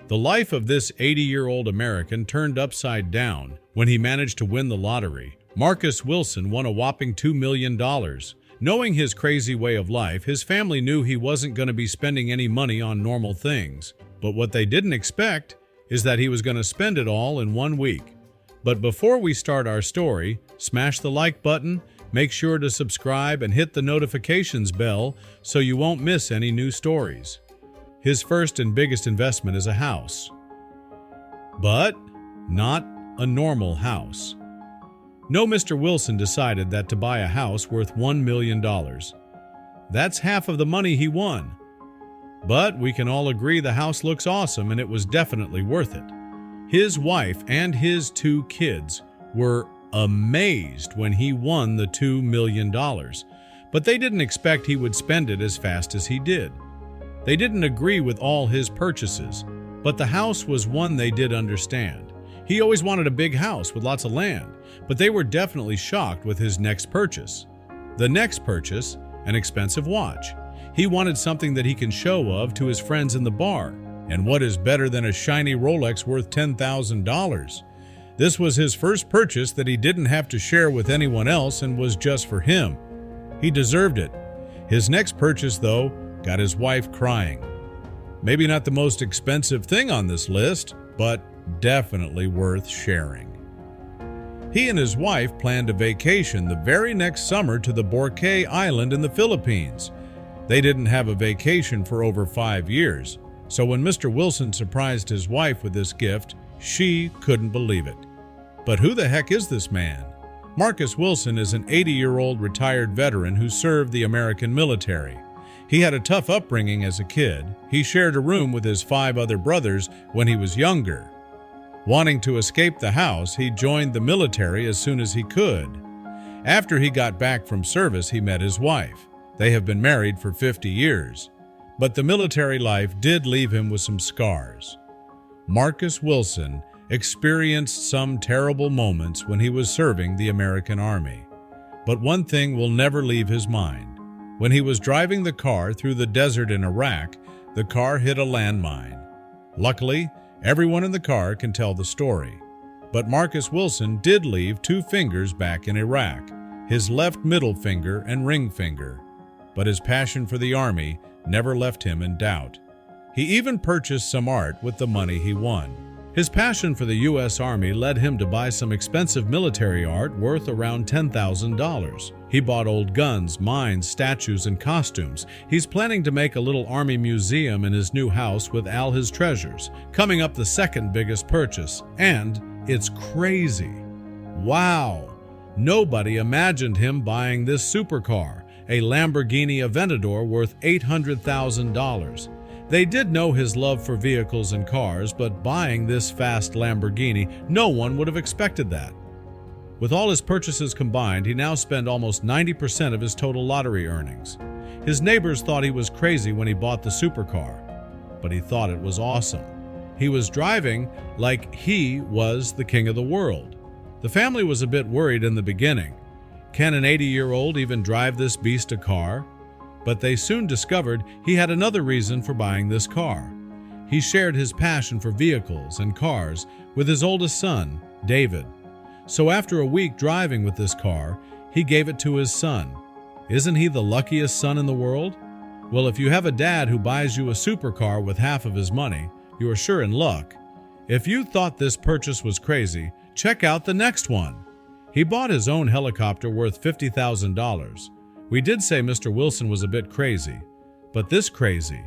The life of this 80-year-old American turned upside down when he managed to win the lottery. Marcus Wilson won a whopping $2 million. Knowing his crazy way of life, his family knew he wasn't going to be spending any money on normal things. But what they didn't expect is that he was going to spend it all in 1 week. But before we start our story, smash the like button, make sure to subscribe, and hit the notifications bell so you won't miss any new stories. His first and biggest investment is a house. But not a normal house. No, Mr. Wilson decided that to buy a house worth $1 million. That's half of the money he won. But we can all agree the house looks awesome and it was definitely worth it. His wife and his 2 kids were amazed when he won the $2 million, but they didn't expect he would spend it as fast as he did. They didn't agree with all his purchases, but the house was one they did understand. He always wanted a big house with lots of land, but they were definitely shocked with his next purchase. The next purchase, an expensive watch. He wanted something that he can show off to his friends in the bar. And what is better than a shiny Rolex worth $10,000? This was his first purchase that he didn't have to share with anyone else and was just for him. He deserved it. His next purchase, though, got his wife crying. Maybe not the most expensive thing on this list, but definitely worth sharing. He and his wife planned a vacation the very next summer to the Boracay Island in the Philippines. They didn't have a vacation for over 5 years, so when Mr. Wilson surprised his wife with this gift, she couldn't believe it. But who the heck is this man? Marcus Wilson is an 80-year-old retired veteran who served the American military. He had a tough upbringing as a kid. He shared a room with his 5 other brothers when he was younger. Wanting to escape the house, he joined the military as soon as he could. After he got back from service, he met his wife. They have been married for 50 years. But the military life did leave him with some scars. Marcus Wilson experienced some terrible moments when he was serving the American Army. But one thing will never leave his mind. When he was driving the car through the desert in Iraq, the car hit a landmine. Luckily, everyone in the car can tell the story. But Marcus Wilson did leave 2 fingers back in Iraq, his left middle finger and ring finger. But his passion for the Army never left him in doubt. He even purchased some art with the money he won. His passion for the U.S. Army led him to buy some expensive military art worth around $10,000. He bought old guns, mines, statues, and costumes. He's planning to make a little Army museum in his new house with all his treasures, coming up the second biggest purchase. And it's crazy. Wow! Nobody imagined him buying this supercar, a Lamborghini Aventador worth $800,000. They did know his love for vehicles and cars, but buying this fast Lamborghini, no one would have expected that. With all his purchases combined, he now spent almost 90% of his total lottery earnings. His neighbors thought he was crazy when he bought the supercar, but he thought it was awesome. He was driving like he was the king of the world. The family was a bit worried in the beginning. Can an 80-year-old even drive this beast a car? But they soon discovered he had another reason for buying this car. He shared his passion for vehicles and cars with his oldest son, David. So after a week driving with this car, he gave it to his son. Isn't he the luckiest son in the world? Well, if you have a dad who buys you a supercar with half of his money, you are sure in luck. If you thought this purchase was crazy, check out the next one. He bought his own helicopter worth $50,000. We did say Mr. Wilson was a bit crazy, but this crazy.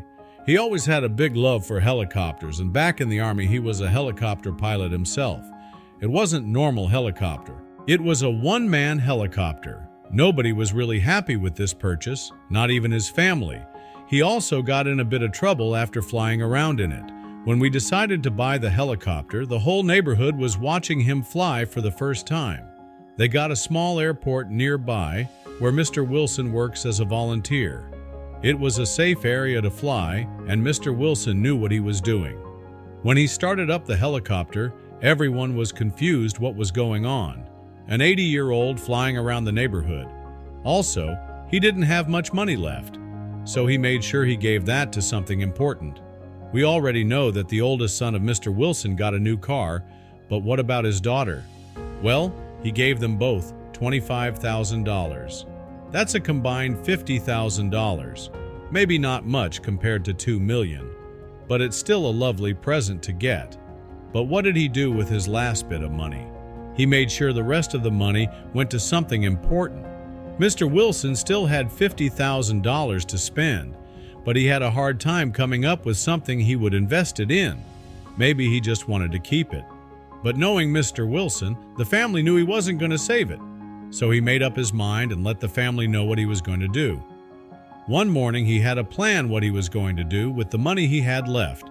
He always had a big love for helicopters, and back in the Army he was a helicopter pilot himself. It wasn't normal helicopter. It was a one-man helicopter. Nobody was really happy with this purchase, not even his family. He also got in a bit of trouble after flying around in it. When we decided to buy the helicopter, the whole neighborhood was watching him fly for the first time. They got a small airport nearby where Mr. Wilson works as a volunteer. It was a safe area to fly, and Mr. Wilson knew what he was doing. When he started up the helicopter, everyone was confused what was going on. An 80-year-old flying around the neighborhood. Also, he didn't have much money left, so he made sure he gave that to something important. We already know that the oldest son of Mr. Wilson got a new car, but what about his daughter? Well, he gave them both $25,000. That's a combined $50,000. Maybe not much compared to $2 million, but it's still a lovely present to get. But what did he do with his last bit of money? He made sure the rest of the money went to something important. Mr. Wilson still had $50,000 to spend, but he had a hard time coming up with something he would invest it in. Maybe he just wanted to keep it. But knowing Mr. Wilson, the family knew he wasn't going to save it. So he made up his mind and let the family know what he was going to do. One morning he had a plan what he was going to do with the money he had left.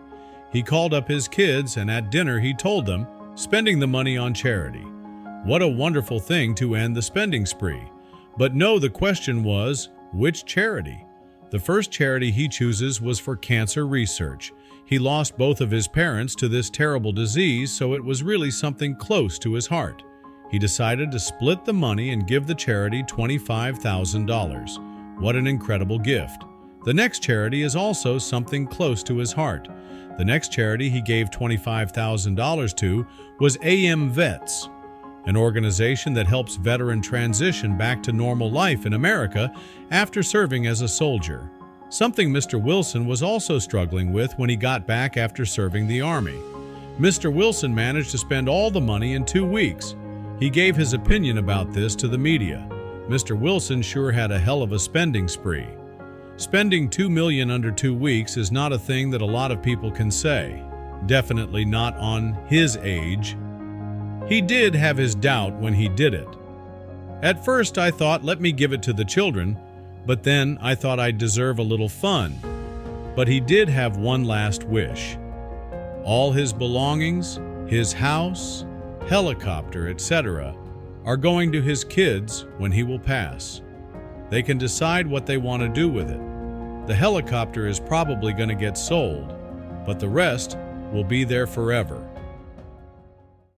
He called up his kids, and at dinner he told them, spending the money on charity. What a wonderful thing to end the spending spree. But no, the question was, which charity? The first charity he chooses was for cancer research. He lost both of his parents to this terrible disease, so it was really something close to his heart. He decided to split the money and give the charity $25,000. What an incredible gift. The next charity is also something close to his heart. The next charity he gave $25,000 to was AM Vets, an organization that helps veterans transition back to normal life in America after serving as a soldier. Something Mr. Wilson was also struggling with when he got back after serving the Army. Mr. Wilson managed to spend all the money in 2 weeks. He gave his opinion about this to the media. Mr. Wilson sure had a hell of a spending spree. Spending $2 million under 2 weeks is not a thing that a lot of people can say. Definitely not on his age. He did have his doubt when he did it. At first I thought, let me give it to the children, but then I thought I'd deserve a little fun. But he did have one last wish. All his belongings, his house, helicopter, etc., are going to his kids when he will pass. They can decide what they want to do with it. The helicopter is probably going to get sold, but the rest will be there forever.